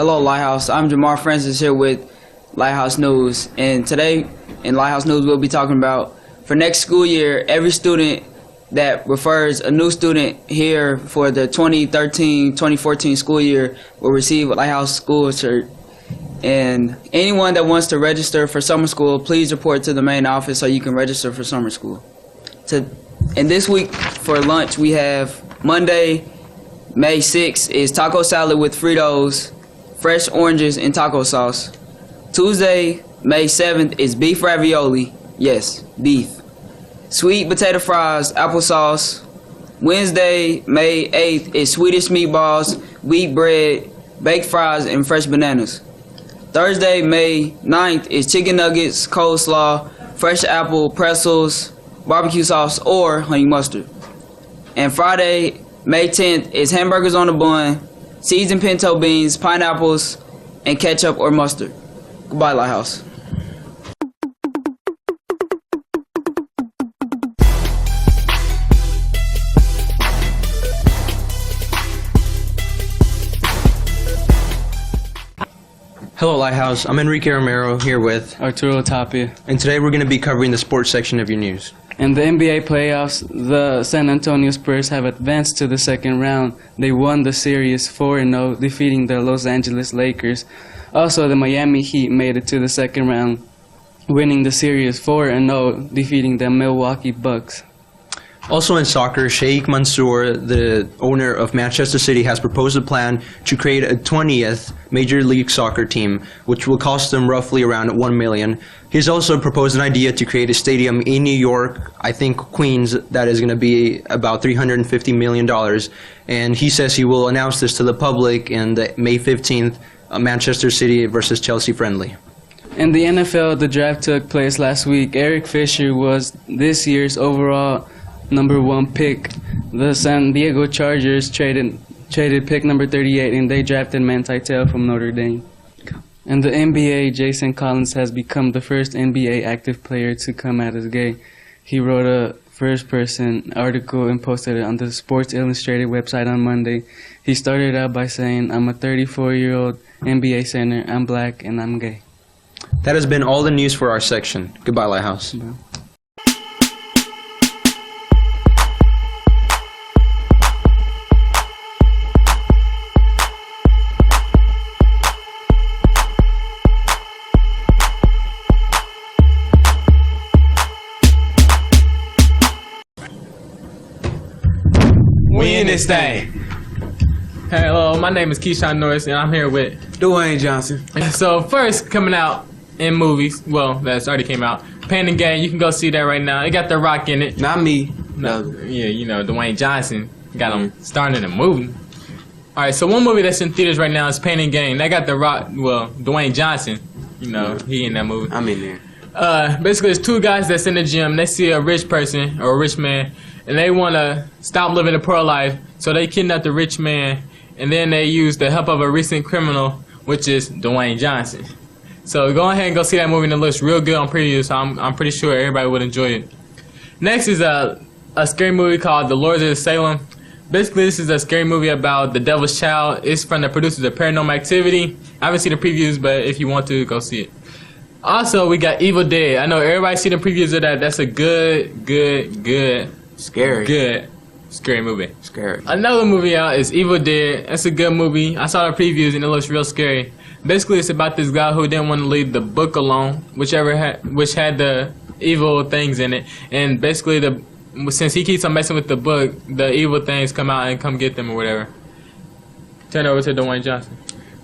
Hello, Lighthouse. I'm Jamar Francis here with Lighthouse News. And today in Lighthouse News, we'll be talking about for next school year, every student that refers a new student here for the 2013-2014 school year will receive a Lighthouse school shirt. And anyone that wants to register for summer school, please report to the main office so you can register for summer school. And this week for lunch, we have Monday, May 6th is taco salad with Fritos, fresh oranges, and taco sauce. Tuesday, May 7th is beef ravioli. Yes, beef. Sweet potato fries, applesauce. Wednesday, May 8th is Swedish meatballs, wheat bread, baked fries, and fresh bananas. Thursday, May 9th is chicken nuggets, coleslaw, fresh apple, pretzels, barbecue sauce, or honey mustard. And Friday, May 10th is hamburgers on the bun, seasoned pinto beans, pineapples, and ketchup or mustard. Goodbye, Lighthouse. Hello, Lighthouse. I'm Enrique Romero here with Arturo Tapia. And today we're going to be covering the sports section of your news. In the NBA playoffs, the San Antonio Spurs have advanced to the second round. They won the series 4-0, defeating the Los Angeles Lakers. Also, the Miami Heat made it to the second round, winning the series 4-0, defeating the Milwaukee Bucks. Also in soccer, Sheikh Mansour, the owner of Manchester City, has proposed a plan to create a 20th Major League Soccer team, which will cost them roughly around $1 million. He's also proposed an idea to create a stadium in New York, I think Queens, that is going to be about $350 million. And he says he will announce this to the public in the May 15th Manchester City versus Chelsea friendly. In the NFL, the draft took place last week. Eric Fisher was this year's overall #1 pick. The San Diego Chargers traded pick number 38, and they drafted Manti Te'o from Notre Dame. In the NBA, Jason Collins has become the first NBA active player to come out as gay. He wrote a first-person article and posted it on the Sports Illustrated website on Monday. He started out by saying, "I'm a 34-year-old NBA center, I'm black, and I'm gay." That has been all the news for our section. Goodbye, Lighthouse. Bye. We in this thing. Hello, my name is Keyshawn Norris, and I'm here with Dwayne Johnson. So first, coming out in movies, well, that's already came out. Pain and Gain, you can go see that right now. It got The Rock in it. Not me. No, yeah, you know, Dwayne Johnson got him starring in a movie. All right, so one movie that's in theaters right now is Pain and Gain. They got The Rock, well, Dwayne Johnson. You know, he in that movie. I'm in there. Basically, there's two guys that's in the gym. They see a rich person or a rich man, and they want to stop living a poor life, so they kidnap the rich man, and then they use the help of a recent criminal, which is Dwayne Johnson. So go ahead and go see that movie, and it looks real good on preview, so I'm pretty sure everybody would enjoy it. Next is a scary movie called The Lords of Salem. Basically, this is a scary movie about the Devil's Child. It's from the producers of Paranormal Activity. I haven't seen the previews, but if you want to, go see it. Also, we got Evil Dead. I know everybody seen the previews of that. That's a good scary movie. Scary. Another movie out is Evil Dead. That's a good movie. I saw the previews and it looks real scary. Basically, it's about this guy who didn't want to leave the book alone, which had the evil things in it. And basically, since he keeps on messing with the book, the evil things come out and come get them or whatever. Turn over to Dwayne Johnson.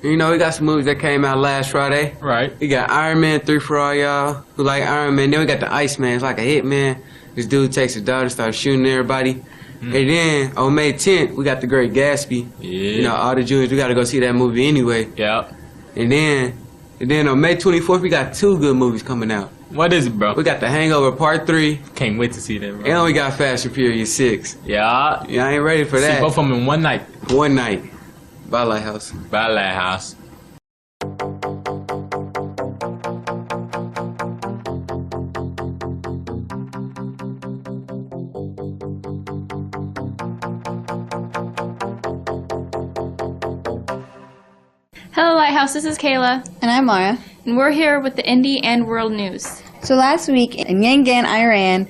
You know, we got some movies that came out last Friday. Right. We got Iron Man 3 for all y'all who like Iron Man. Then we got the Iceman. It's like a hitman. This dude takes his daughter, starts shooting everybody. And then on May 10th, we got The Great Gatsby. Yeah. You know, all the juniors, we got to go see that movie anyway. Yep. And then on May 24th, we got two good movies coming out. What is it, bro? We got The Hangover Part 3. Can't wait to see that, bro. And we got Fast and Furious 6. Yeah. Yeah, I ain't ready for that. See both of them in one night. One night. Bye, Lighthouse. Bye, Lighthouse. Hello, Lighthouse. This is Kayla. And I'm Mara. And we're here with the Indie and World News. So last week in Yangon, Iran,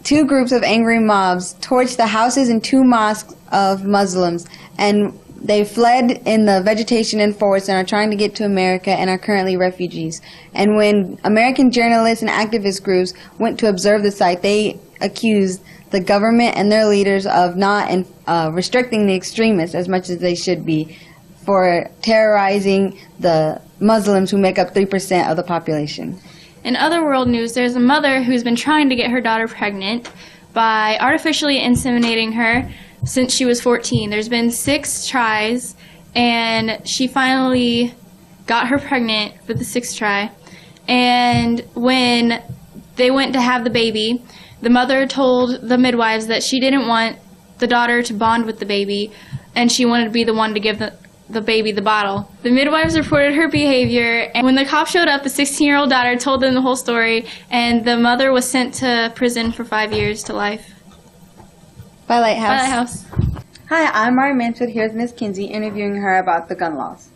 two groups of angry mobs torched the houses and two mosques of Muslims, and they fled in the vegetation and forest and are trying to get to America and are currently refugees. And when American journalists and activist groups went to observe the site, they accused the government and their leaders of not restricting the extremists as much as they should be, for terrorizing the Muslims who make up 3% of the population. In other world news, there's a mother who's been trying to get her daughter pregnant by artificially inseminating her since she was 14. There's been 6 tries, and she finally got her pregnant for the 6th try. And when they went to have the baby, the mother told the midwives that she didn't want the daughter to bond with the baby, and she wanted to be the one to give the baby the bottle. The midwives reported her behavior, and when the cops showed up, the 16-year-old daughter told them the whole story, and the mother was sent to prison for 5 years to life. Bye, Lighthouse. Bye, Lighthouse. Hi, I'm Mari Mansfield. Here's Miss Kinsey interviewing her about the gun laws.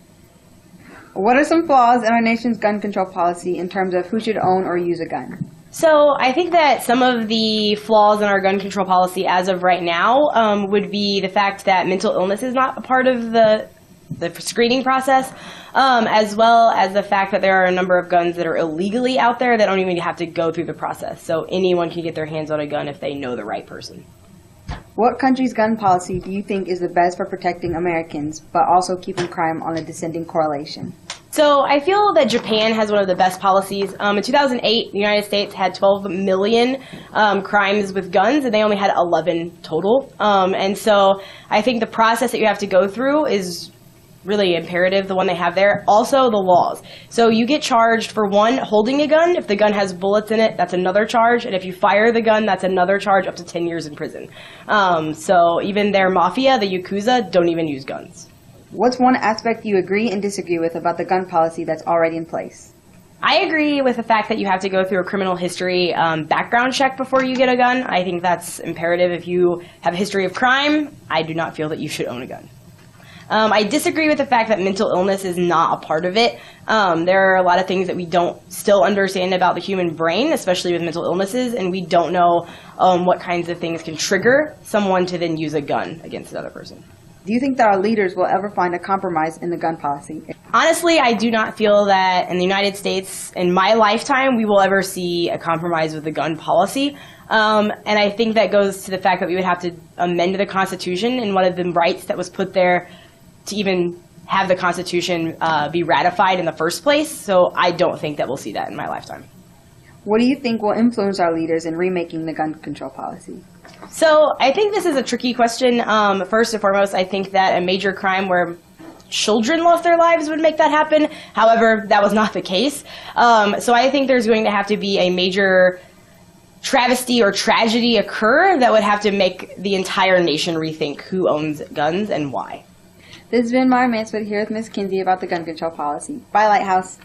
What are some flaws in our nation's gun control policy in terms of who should own or use a gun? So I think that some of the flaws in our gun control policy as of right now would be the fact that mental illness is not a part of the screening process, as well as the fact that there are a number of guns that are illegally out there that don't even have to go through the process. So anyone can get their hands on a gun if they know the right person. What country's gun policy do you think is the best for protecting Americans, but also keeping crime on a descending correlation? So I feel that Japan has one of the best policies. In 2008, the United States had 12 million crimes with guns, and they only had 11 total. And so I think the process that you have to go through is really imperative, the one they have there. Also, the laws. So you get charged for, one, holding a gun. If the gun has bullets in it, that's another charge. And if you fire the gun, that's another charge, up to 10 years in prison. So even their mafia, the Yakuza, don't even use guns. What's one aspect you agree and disagree with about the gun policy that's already in place? I agree with the fact that you have to go through a criminal history background check before you get a gun. I think that's imperative. If you have a history of crime, I do not feel that you should own a gun. I disagree with the fact that mental illness is not a part of it. There are a lot of things that we don't still understand about the human brain, especially with mental illnesses, and we don't know what kinds of things can trigger someone to then use a gun against another person. Do you think that our leaders will ever find a compromise in the gun policy? Honestly, I do not feel that in the United States, in my lifetime, we will ever see a compromise with the gun policy. And I think that goes to the fact that we would have to amend the Constitution, and one of the rights that was put there to even have the Constitution be ratified in the first place. So I don't think that we'll see that in my lifetime. What do you think will influence our leaders in remaking the gun control policy? So I think this is a tricky question. First and foremost, I think that a major crime where children lost their lives would make that happen. However, that was not the case. So I think there's going to have to be a major travesty or tragedy occur that would have to make the entire nation rethink who owns guns and why. This has been Mara Mansfield here with Miss Kinsey about the gun control policy. Bye, Lighthouse.